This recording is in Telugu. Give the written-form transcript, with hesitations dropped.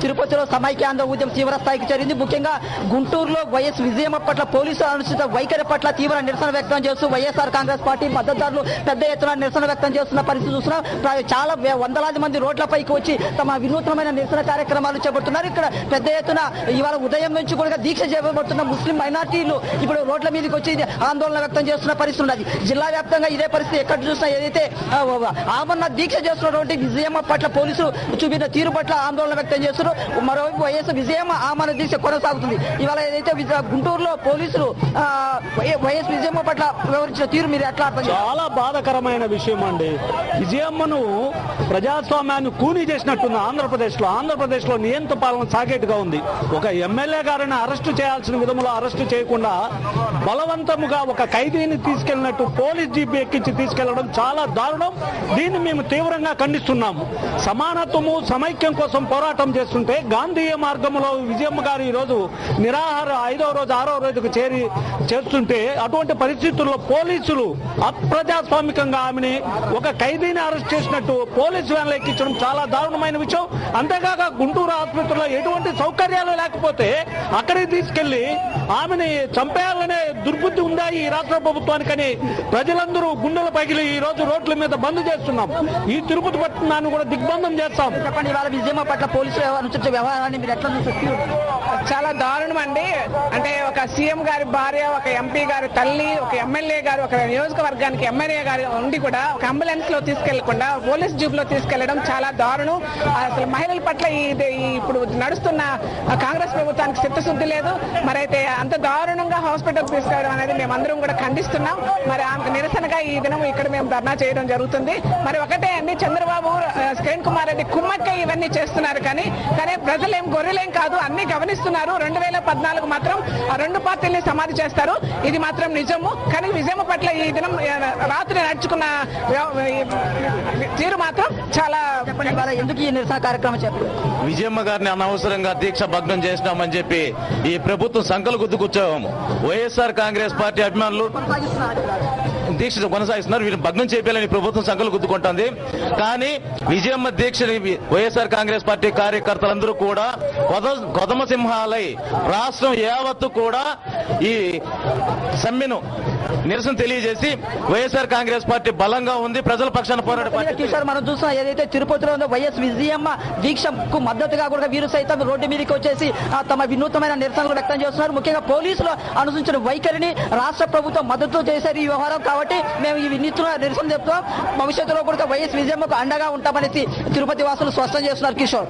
తిరుపతిలో సమైక్యాంధ్ర ఉద్యమం తీవ్ర స్థాయికి చేరింది. ముఖ్యంగా గుంటూరులో వైఎస్ విజయమ్మ పట్ల పోలీసుల అనుచిత వైఖరి పట్ల తీవ్ర నిరసన వ్యక్తం చేస్తూ వైఎస్ఆర్ కాంగ్రెస్ పార్టీ మద్దతుదారులు పెద్ద ఎత్తున నిరసన వ్యక్తం చేస్తున్న పరిస్థితి చూస్తున్నాం. చాలా వందలాది మంది రోడ్లపైకి వచ్చి తమ వినూత్నమైన నిరసన కార్యక్రమాలు చేపడుతున్నారు. ఇక్కడ పెద్ద ఎత్తున ఇవాళ ఉదయం నుంచి కూడా దీక్ష చేపడుతున్న ముస్లిం మైనార్టీలు ఇప్పుడు రోడ్ల మీదకి వచ్చి ఆందోళన వ్యక్తం చేస్తున్న పరిస్థితి ఉన్నది. జిల్లా వ్యాప్తంగా ఇదే పరిస్థితి ఎక్కడ చూసినా. ఏదైతే ఆమరణ దీక్ష చేస్తున్నటువంటి విజయమ్మ పట్ల పోలీసులు చూపిన తీరు పట్ల ఆందోళన వ్యక్తం చేస్తున్నారు. మరోవైపు వైఎస్ విజయమ్మ ఆమరణ దీక్ష కొనసాగుతుంది. ఇవాళ ఏదైతే గుంటూరులో పోలీసులు వైఎస్ విజయమ్మ పట్ల వివరించిన తీరు మీరు ఎట్లా అర్థం? చాలా బాధాకరమైన విషయం అండి. విజయమ్మను ప్రజాస్వామ్యాన్ని కూనీ చేసినట్టుంది ఆంధ్రప్రదేశ్ లో నియంత్రణ పాలన సాగేట్టుగా ఉంది. ఒక ఎమ్మెల్యే గారిని అరెస్టు చేయాల్సిన విధంలో అరెస్టు చేయకుండా బలవంతముగా ఒక ఖైదీని తీసుకెళ్లినట్టు పోలీస్ జీప్ ఎక్కించి తీసుకెళ్లడం చాలా దారుణం. దీన్ని మేము తీవ్రంగా ఖండిస్తున్నాము. సమానత్వము సమైక్యం కోసం పోరాటం చేస్తుంటే గాంధీయ మార్గంలో విజయమ్మ గారు ఈ రోజు నిరాహార 5వ రోజు 6వ రోజుకు చేస్తుంటే అటువంటి పరిస్థితుల్లో పోలీసులు అప్రజాస్వామికంగా ఆమెని ఒక ఖైదీని అరెస్ట్ చేసినట్టు పోలీసు వ్యాన్లు ఎక్కించడం చాలా దారుణమైన విషయం. అంతేకాక గుంటూరు ఆసుపత్రిలో ఎటువంటి సౌకర్యాలు లేకపోతే అక్కడికి తీసుకెళ్లి ఆమెని చంపేయాలనే దుర్బుద్ధి ఉందా ఈ రాష్ట్ర ప్రభుత్వానికని ప్రజలందరూ గుండెల పగిలి ఈ రోజు రోడ్ల మీద బంద్ చేస్తున్నాం. ఈ తిరుపతి పట్టణాన్ని కూడా దిగ్బంధం చేస్తాం. చెప్పండి, ఇవాళ విజయమ్మ పట్ల పోలీసులు అనుసరించే వ్యవహారాన్ని మీరు ఎట్లా చూస్తారు? చాలా దారుణం అండి. అంటే ఒక సీఎం గారి భార్య, ఒక ఎంపీ గారి తల్లి, ఒక ఎమ్మెల్యే గారు, ఒక నియోజకవర్గానికి ఎమ్మెల్యే గారు ఉండి కూడా ఒక అంబులెన్స్ లో తీసుకెళ్లకుండా పోలీస్ జీప్ లో తీసుకెళ్లడం చాలా దారుణం. అసలు మహిళల పట్ల ఇప్పుడు నడుస్తున్న కాంగ్రెస్ ప్రభుత్వానికి చిత్తశుద్ధి లేదు. మరైతే అంత దారుణంగా హాస్పిటల్ తీసుకెళ్లడం అనేది మేమందరం కూడా ఖండిస్తున్నాం. మరి ఆమెకు నిరసనగా ఈ దినం ఇక్కడ మేము ధర్నా చేయడం జరుగుతుంది. మరి ఒకటే అండి, చంద్రబాబు, కిరణ్ కుమార్ రెడ్డి కుమ్మక్కై ఇవన్నీ చేస్తున్నారు. కానీ ప్రజలేం గొర్రెలేం కాదు, అన్ని గమనిస్తున్నారు. 2014 మాత్రం ఆ 2 పార్టీల్ని సమాధి చేస్తారు, ఇది మాత్రం నిజము. కానీ విజయమ్మ పట్ల ఈ దినం రాత్రి నడుచుకున్న తీరు మాత్రం చాలా. ఎందుకు ఈ నిరసన కార్యక్రమం చెప్పారు? విజయమ్మ గారిని అనవసరంగా దీక్ష భగ్నం చేసినామని చెప్పి ఈ ప్రభుత్వం సంకలు గుద్దుకొచ్చాము. వైఎస్ఆర్ కాంగ్రెస్ పార్టీ అభిమానులు దీక్ష కొనసాగిస్తున్నారు. వీరిని భగ్నం చేయాలని ప్రభుత్వం సంకలు గుద్దుకుంటుంది. కానీ విజయమ్మ దీక్షని వైఎస్ఆర్ కాంగ్రెస్ పార్టీ కార్యకర్తలందరూ కూడా కొదమ సింహాలై రాష్ట్రం యావత్తు కూడా ఈ సమ్మెను నిరసన తెలియజేసి వైఎస్ఆర్ కాంగ్రెస్ పార్టీ బలంగా ఉంది, ప్రజల పక్షాన పోరాడే కిషోర్, మనం చూస్తున్నాం ఏదైతే తిరుపతిలో ఉందో వైఎస్ విజయమ్మ దీక్షకు మద్దతుగా కూడా వీరు సైతం రోడ్డు మీదకి వచ్చేసి తమ వినూత్నమైన నిరసనలు వ్యక్తం చేస్తున్నారు. ముఖ్యంగా పోలీసులు అనుసరించిన వైఖరిని రాష్ట్ర ప్రభుత్వం మద్దతు చేశారు ఈ వ్యవహారం. కాబట్టి మేము ఈ వినూత్న నిరసన చెప్తాం. భవిష్యత్తులో కూడా వైఎస్ విజయమ్మకు అండగా ఉంటామనేసి తిరుపతి వాసులు స్పష్టం చేస్తున్నారు. కిషోర్.